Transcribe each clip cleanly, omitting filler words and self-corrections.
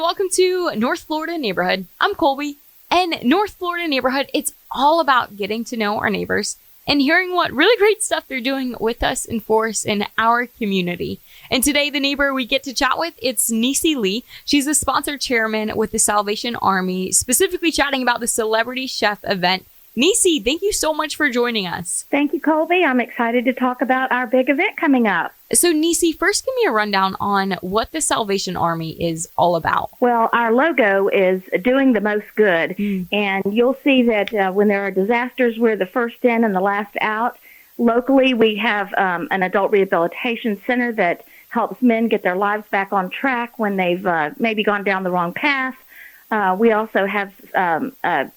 welcome to North Florida Neighborhood. I'm Colby, and North Florida Neighborhood, it's all about getting to know our neighbors and hearing what really great stuff they're doing with us and for us in our community. And today, the neighbor we get to chat with, it's Niecy Lee. She's a sponsor chairman with the Salvation Army, specifically chatting about the Celebrity Chef event. Niecy, thank you so much for joining us. Thank you, Colby. I'm excited to talk about our big event coming up. So, Niecy, first give me a rundown on what the Salvation Army is all about. Well, our logo is doing the most good, and you'll see that when there are disasters, we're the first in and the last out. Locally, we have an adult rehabilitation center that helps men get their lives back on track when they've maybe gone down the wrong path. We also have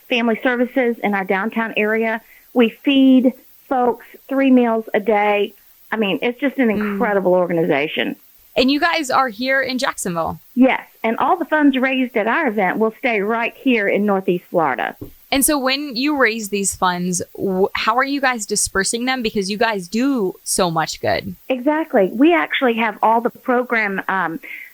family services in our downtown area. We feed folks 3 meals a day. I mean, it's just an incredible organization. And you guys are here in Jacksonville. Yes, and all the funds raised at our event will stay right here in Northeast Florida. And so when you raise these funds, how are you guys dispersing them? Because you guys do so much good. Exactly. We actually have all the program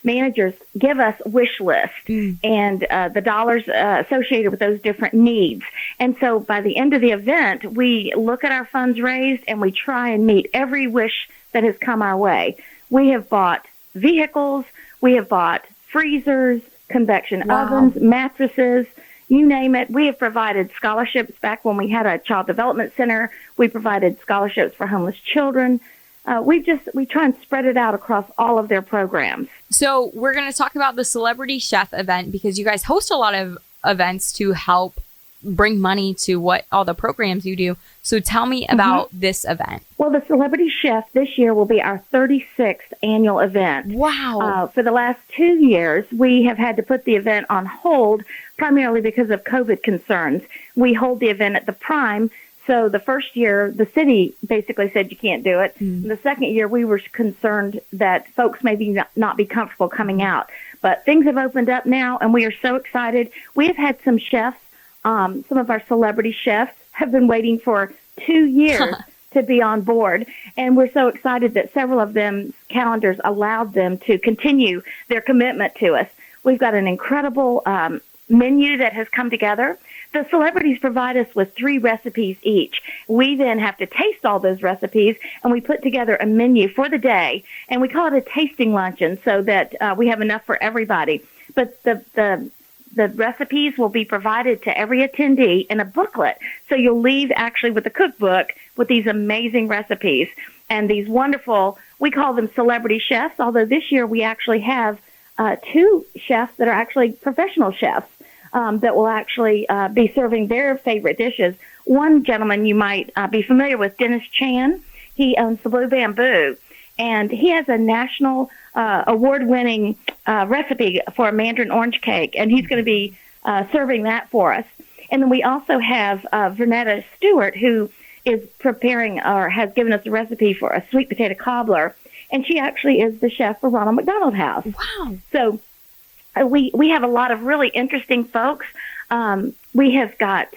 managers give us wish lists and the dollars associated with those different needs. And so by the end of the event, we look at our funds raised and we try and meet every wish that has come our way. We have bought vehicles, we have bought freezers, convection ovens, mattresses, you name it. We have provided scholarships back when we had a child development center. We provided scholarships for homeless children. We try and spread it out across all of their programs. So we're going to talk about the Celebrity Chef event because you guys host a lot of events to help bring money to what all the programs you do. So tell me about this event. Well, the Celebrity Chef this year will be our 36th annual event. Wow. For the last 2 years, we have had to put the event on hold primarily because of COVID concerns. We hold the event at the Prime. So the first year, the city basically said you can't do it. The second year, we were concerned that folks maybe not be comfortable coming out. But things have opened up now, and we are so excited. We have had some chefs, some of our celebrity chefs have been waiting for 2 years to be on board. And we're so excited that several of them calendars allowed them to continue their commitment to us. We've got an incredible menu that has come together. The celebrities provide us with 3 recipes each. We then have to taste all those recipes, and we put together a menu for the day, and we call it a tasting luncheon so that we have enough for everybody. But the recipes will be provided to every attendee in a booklet, so you'll leave actually with a cookbook with these amazing recipes and these wonderful, we call them celebrity chefs, although this year we actually have 2 chefs that are actually professional chefs. That will actually be serving their favorite dishes. One gentleman you might be familiar with, Dennis Chan. He owns the Blue Bamboo, and he has a national award-winning recipe for a mandarin orange cake, and he's going to be serving that for us. And then we also have Vernetta Stewart, who is preparing or has given us a recipe for a sweet potato cobbler, and she actually is the chef for Ronald McDonald House. Wow. So we have a lot of really interesting folks. We have got,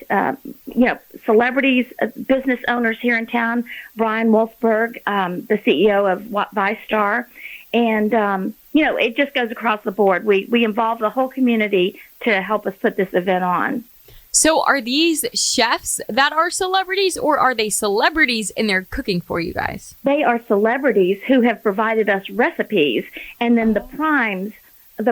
celebrities, business owners here in town, Brian Wolfberg, the CEO of ViStar. And, it just goes across the board. We involve the whole community to help us put this event on. So are these chefs that are celebrities, or are they celebrities and they're cooking for you guys? They are celebrities who have provided us recipes, and then the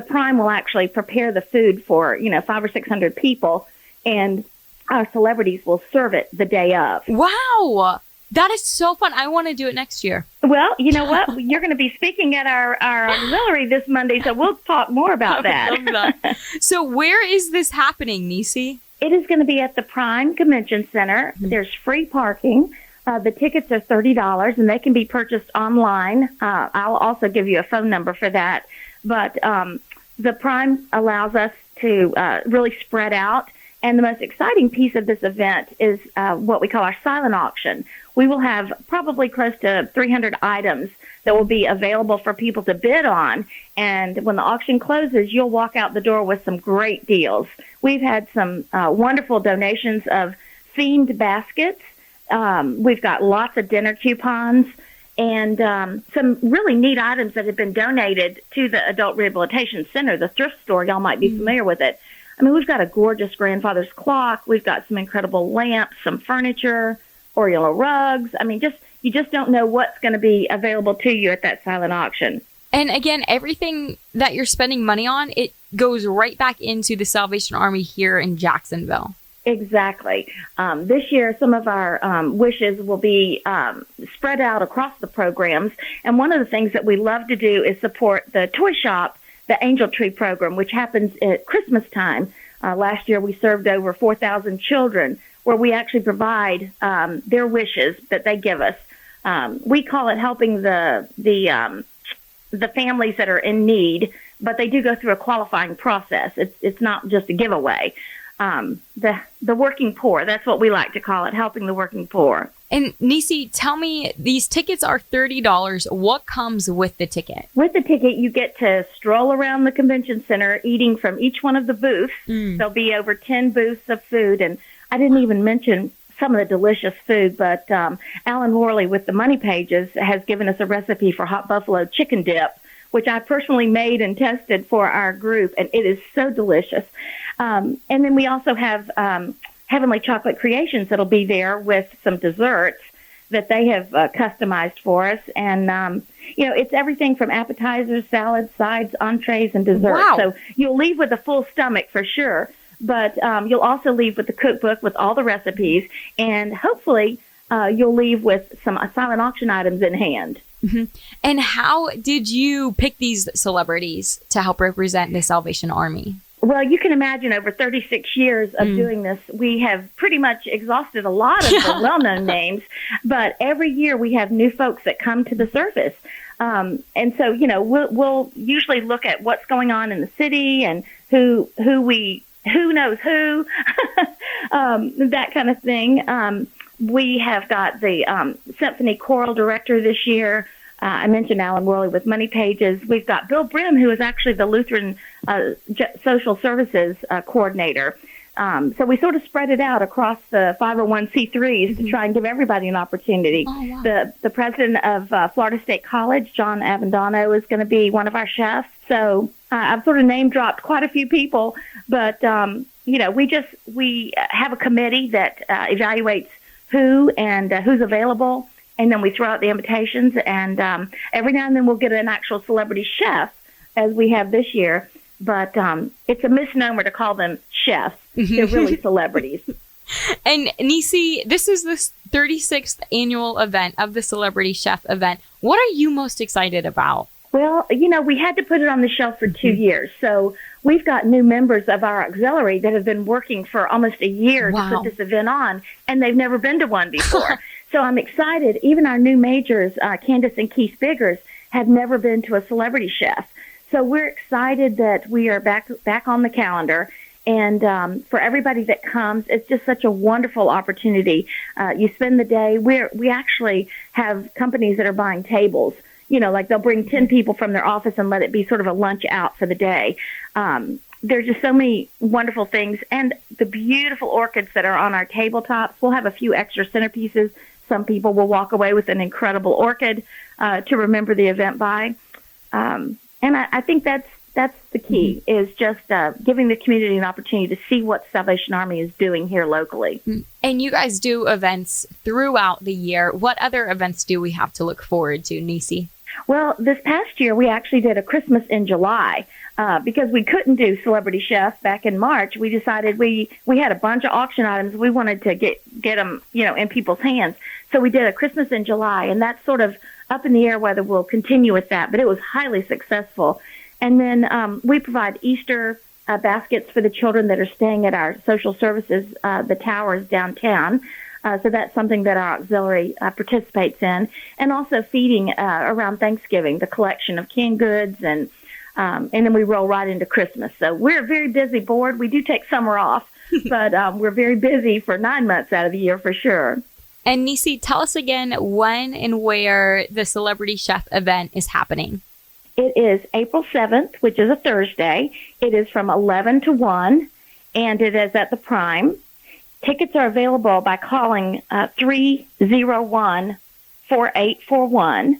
Prime will actually prepare the food for, 500 or 600 people, and our celebrities will serve it the day of. Wow. That is so fun. I want to do it next year. Well, you know what? You're going to be speaking at our auxiliary this Monday, so we'll talk more about that. I love that. So where is this happening, Niecy? It is going to be at the Prime Convention Center. There's free parking. The tickets are $30, and they can be purchased online. I'll also give you a phone number for that. But the Prime allows us to really spread out. And the most exciting piece of this event is what we call our silent auction. We will have probably close to 300 items that will be available for people to bid on. And when the auction closes, you'll walk out the door with some great deals. We've had some wonderful donations of themed baskets. We've got lots of dinner coupons. and some really neat items that have been donated to the Adult Rehabilitation Center, the thrift store. Y'all might be familiar with it. I mean, we've got a gorgeous grandfather's clock. We've got some incredible lamps, some furniture, Oriental rugs. I mean, you just don't know what's going to be available to you at that silent auction. And again, everything that you're spending money on, it goes right back into the Salvation Army here in Jacksonville. Exactly. This year, some of our wishes will be spread out across the programs. And one of the things that we love to do is support the toy shop, the Angel Tree program, which happens at Christmas time. Last year, we served over 4,000 children, where we actually provide their wishes that they give us. We call it helping the families that are in need, but they do go through a qualifying process. It's not just a giveaway. The working poor, that's what we like to call it, helping the working poor. And Nisi, tell me, these tickets are $30. What comes with the ticket? With the ticket, you get to stroll around the convention center eating from each one of the booths. There'll be over 10 booths of food, and I didn't even mention some of the delicious food, but Alan Worley with the Money Pages has given us a recipe for hot buffalo chicken dip, which I personally made and tested for our group, and it is so delicious. And then we also have Heavenly Chocolate Creations that'll be there with some desserts that they have customized for us. And, it's everything from appetizers, salads, sides, entrees, and desserts. Wow. So you'll leave with a full stomach for sure. But you'll also leave with the cookbook with all the recipes, and hopefully you'll leave with some silent auction items in hand. Mm-hmm. And how did you pick these celebrities to help represent the Salvation Army? Well, you can imagine over 36 years of doing this, we have pretty much exhausted a lot of the well-known names, but every year we have new folks that come to the surface. And so, we'll usually look at what's going on in the city and who knows who, that kind of thing. We have got the symphony choral director this year. I mentioned Alan Worley with Money Pages. We've got Bill Brim, who is actually the Lutheran Social Services coordinator. So we sort of spread it out across the 501c3s to try and give everybody an opportunity. Oh, wow. The president of Florida State College, John Avendano, is going to be one of our chefs. So I've sort of name dropped quite a few people, but we have a committee that evaluates who and who's available, and then we throw out the invitations. And every now and then we'll get an actual celebrity chef, as we have this year. But it's a misnomer to call them chefs. They're really celebrities. And Nisi, this is the 36th annual event of the Celebrity Chef event. What are you most excited about? Well, we had to put it on the shelf for 2 years. So we've got new members of our auxiliary that have been working for almost a year to put this event on, and they've never been to one before. So I'm excited. Even our new majors, Candace and Keith Biggers, have never been to a celebrity chef. So we're excited that we are back on the calendar. And for everybody that comes, it's just such a wonderful opportunity. You spend the day. We actually have companies that are buying tables. Like they'll bring 10 people from their office and let it be sort of a lunch out for the day. There's just so many wonderful things. And the beautiful orchids that are on our tabletops. We'll have a few extra centerpieces. Some people will walk away with an incredible orchid to remember the event by. And I think that's the key, is just giving the community an opportunity to see what Salvation Army is doing here locally. And you guys do events throughout the year. What other events do we have to look forward to, Nisi? Well, this past year, we actually did a Christmas in July. Because we couldn't do Celebrity Chef back in March, we decided we had a bunch of auction items. We wanted to get them, in people's hands. So we did a Christmas in July, and that's sort of up in the air whether we'll continue with that. But it was highly successful. And then we provide Easter baskets for the children that are staying at our social services, the towers downtown. So that's something that our auxiliary participates in. And also feeding around Thanksgiving, the collection of canned goods, and then we roll right into Christmas. So we're a very busy board. We do take summer off, but we're very busy for 9 months out of the year for sure. And Nisi, tell us again when and where the Celebrity Chef event is happening. It is April 7th, which is a Thursday. It is from 11 to 1, and it is at the Prime. Tickets are available by calling 301-501-5555. 4841,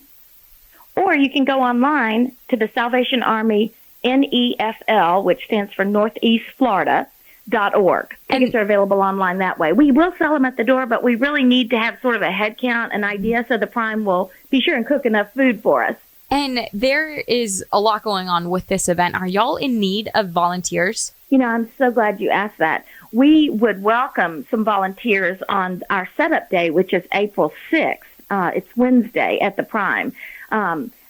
or you can go online to the Salvation Army NEFL, which stands for Northeast Florida.org. Tickets are available online that way. We will sell them at the door, but we really need to have sort of a head count, an idea, so the Prime will be sure and cook enough food for us. And there is a lot going on with this event. Are y'all in need of volunteers? You know, I'm so glad you asked that. We would welcome some volunteers on our setup day, which is April 6th. It's Wednesday at the Prime.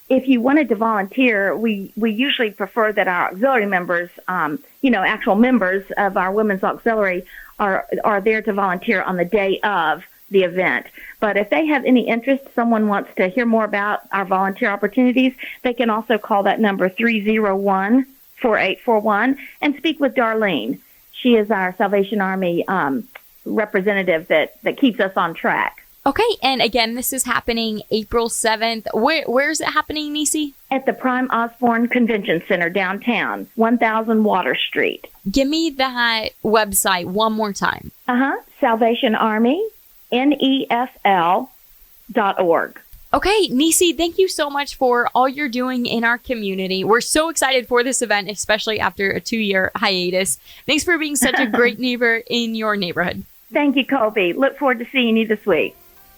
If you wanted to volunteer, we usually prefer that our auxiliary members, actual members of our women's auxiliary are there to volunteer on the day of the event. But if they have any interest, someone wants to hear more about our volunteer opportunities, they can also call that number 301-4841 and speak with Darlene. She is our Salvation Army representative that keeps us on track. Okay, and again, this is happening April 7th. Where is it happening, Nisi? At the Prime Osborne Convention Center downtown, 1000 Water Street. Give me that website one more time. Salvation Army, NEFL.org. Okay, Nisi, thank you so much for all you're doing in our community. We're so excited for this event, especially after a 2-year hiatus. Thanks for being such a great neighbor in your neighborhood. Thank you, Colby. Look forward to seeing you this week.